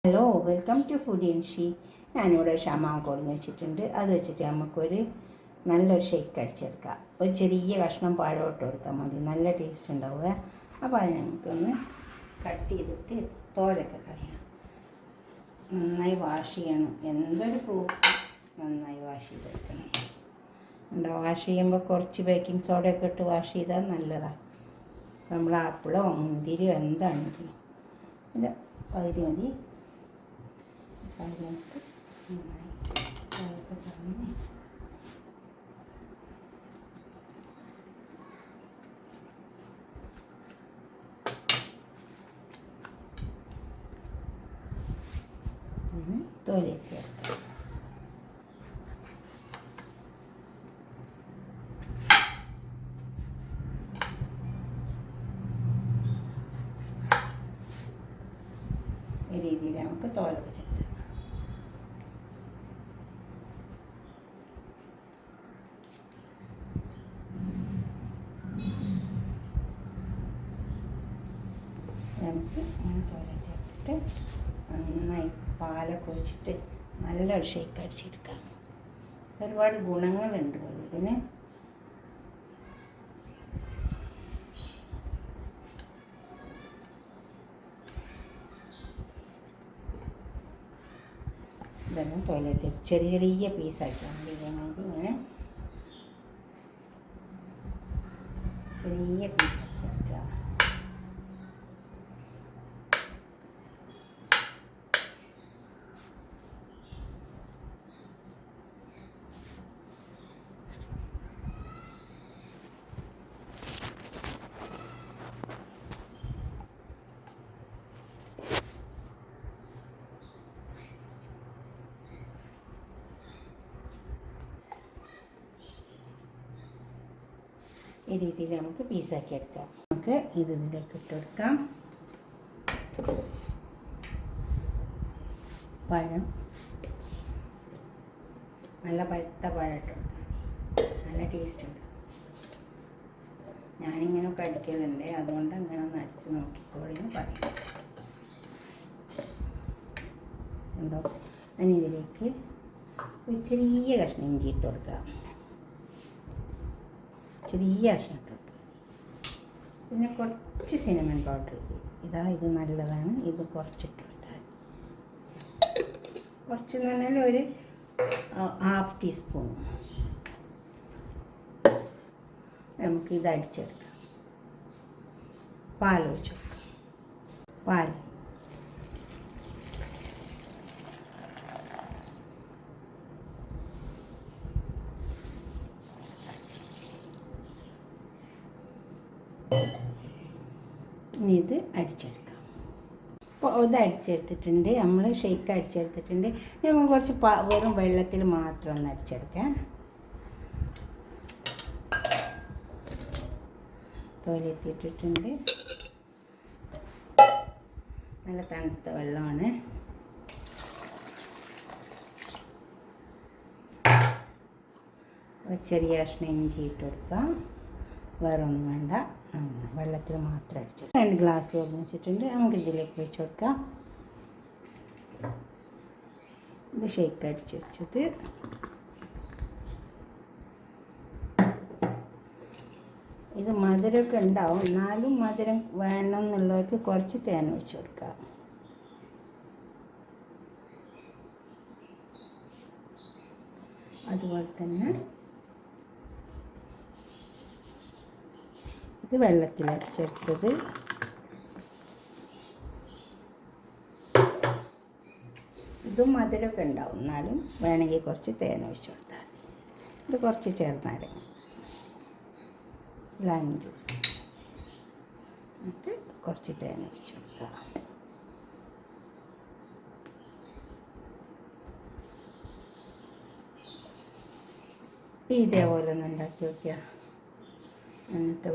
Hello, welcome to food ഇൻഷി. ഞാനിവിടെ ഷമാൻ കൊടുന്ന് വെച്ചിട്ടുണ്ട്. അത് വെച്ചിട്ട് നമുക്കൊരു നല്ലൊരു ഷേക്ക് അടിച്ചെടുക്കാം. ഒരു ചെറിയ കഷ്ണം പഴോട്ട് കൊടുത്താൽ മതി, നല്ല ടേസ്റ്റ് ഉണ്ടാവുക. അപ്പോൾ അത് നമുക്കൊന്ന് കട്ട് ചെയ്തിട്ട് തോലൊക്കെ കളയാം. നന്നായി വാഷ് ചെയ്യണം. എന്തൊരു ഫ്രൂട്ട്സ് നന്നായി വാഷ് ചെയ്തെടുക്കണം. വാഷ് ചെയ്യുമ്പോൾ കുറച്ച് ബേക്കിംഗ് സോഡയൊക്കെ ഇട്ട് വാഷ് ചെയ്താൽ നല്ലതാണ്. നമ്മൾ ആപ്പിളോ മുന്തിരിയോ എന്താണെങ്കിലും അല്ല പകുതി മതി. അതിനകത്ത് നന്നായി പറഞ്ഞ് തോലേക്ക് ചേർക്കാം. ഈ രീതിയിൽ നമുക്ക് തോലൊക്കെ ചേർക്കാം. നമുക്ക് തോലത്തിട്ട് നന്നായി പാലൊക്കെ ഒഴിച്ചിട്ട് നല്ലൊരു ഷേക്ക് അടിച്ചെടുക്കാം. ഒരുപാട് ഗുണങ്ങളുണ്ട് ഇതിന്. ഇതെല്ലാം തോലത്തിൽ ചെറിയ ചെറിയ പീസാക്കിയാൽ മതി. ഇതേമാതിരി ഇങ്ങനെ ചെറിയ പീസാക്കി വെക്കുക. ഈ രീതിയിൽ നമുക്ക് പീസാക്കി എടുക്കാം. നമുക്ക് ഇതിലേക്ക് ഇട്ടെടുക്കാം. പഴം, നല്ല പഴുത്ത പഴം ഇട്ടെടുക്കാം. നല്ല ടേസ്റ്റ് ഉണ്ട്. ഞാനിങ്ങനെ കടിക്കലുണ്ട്, അതുകൊണ്ട് അങ്ങനെ ഒന്ന് അടിച്ച് നോക്കിക്കോളിന്ന് പറയും. ഉണ്ടോ? അതിന് ഇതിലേക്ക് ഒരു ചെറിയ കഷ്ണം ഇഞ്ചി ഇട്ട് കൊടുക്കാം. ചെറിയ കഷ്ണം ഇട്ട് കൊടുക്കുക. പിന്നെ കുറച്ച് സിനമൺ പൗഡർ. ഇത് നല്ലതാണ്. ഇത് കുറച്ചിട്ട് കൊടുത്താൽ, കുറച്ചെന്ന് പറഞ്ഞാൽ ഒരു 1/2 ടീസ്പൂൺ. നമുക്ക് ഇത് അടിച്ചെടുക്കാം. പാൽ ഒഴിച്ച് കൊടുക്കാം. പാൽ ഇനി ഇത് അടിച്ചെടുക്കാം. അപ്പോൾ ഇത് അടിച്ചെടുത്തിട്ടുണ്ട്. നമ്മൾ ഷേക്ക് അടിച്ചെടുത്തിട്ടുണ്ട്. നമ്മൾ കുറച്ച് വെറും വെള്ളത്തിൽ മാത്രം ഒന്ന് അടിച്ചെടുക്കാം. തോലെത്തിയിട്ടിട്ടുണ്ട്. നല്ല തണുത്ത വെള്ളമാണ്. ചെറിയ കഷ്ണം ഇഞ്ചി ഇട്ട് കൊടുക്കാം. വേറെ ഒന്നും വേണ്ട. വെള്ളത്തിൽ മാത്രം അടിച്ചു. 2 ഗ്ലാസ് വെള്ളം വെച്ചിട്ടുണ്ട്. നമുക്ക് ഇതിലേക്ക് വെച്ച് കൊടുക്കാം. ഇത് ഷേക്ക് അടിച്ച് വെച്ചത്. ഇത് മധുരമൊക്കെ ഉണ്ടാവും, എന്നാലും മധുരം വേണം എന്നുള്ളവർക്ക് കുറച്ച് തേൻ ഒഴിച്ച് കൊടുക്കാം. അതുപോലെ തന്നെ ഇത് വെള്ളത്തിൽ അടിച്ചെടുത്തത്. ഇതും മധുരമൊക്കെ ഉണ്ടാവും, എന്നാലും വേണമെങ്കിൽ കുറച്ച് തേൻ ഒഴിച്ച് കൊടുത്താൽ മതി. ഇത് കുറച്ച് ചേർന്നാലും ലൈം ജ്യൂസ് എന്നിട്ട് കുറച്ച് തേൻ ഒഴിച്ച് കൊടുക്കുക. ഇതേപോലെ ഒന്ന് ഉണ്ടാക്കി വയ്ക്കുക. എന്നിട്ട്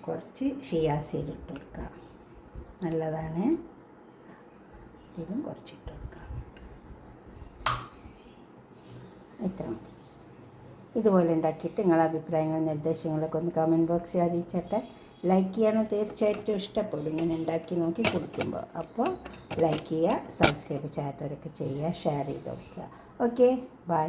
കുറച്ച് ഷിയാ സീഡ് ഇട്ട് കൊടുക്കുക. നല്ലതാണ്. ഇതിലും കുറച്ചിട്ട് കൊടുക്കുക. ഇത്ര മതി. ഇതുപോലെ ഉണ്ടാക്കിയിട്ട് നിങ്ങളുടെ അഭിപ്രായങ്ങളും നിർദ്ദേശങ്ങളൊക്കെ ഒന്ന് കമൻറ്റ് ബോക്സിൽ അറിയിച്ചട്ടെ. ലൈക്ക് ചെയ്യണം, തീർച്ചയായിട്ടും ഇഷ്ടപ്പെടും ഇങ്ങനെ ഉണ്ടാക്കി നോക്കി കുടിക്കുമ്പോൾ. അപ്പോൾ ലൈക്ക് ചെയ്യുക, സബ്സ്ക്രൈബ് ചെയ്യാത്തവരൊക്കെ ചെയ്യുക, ഷെയർ ചെയ്ത് കൊടുക്കുക. Okay, by.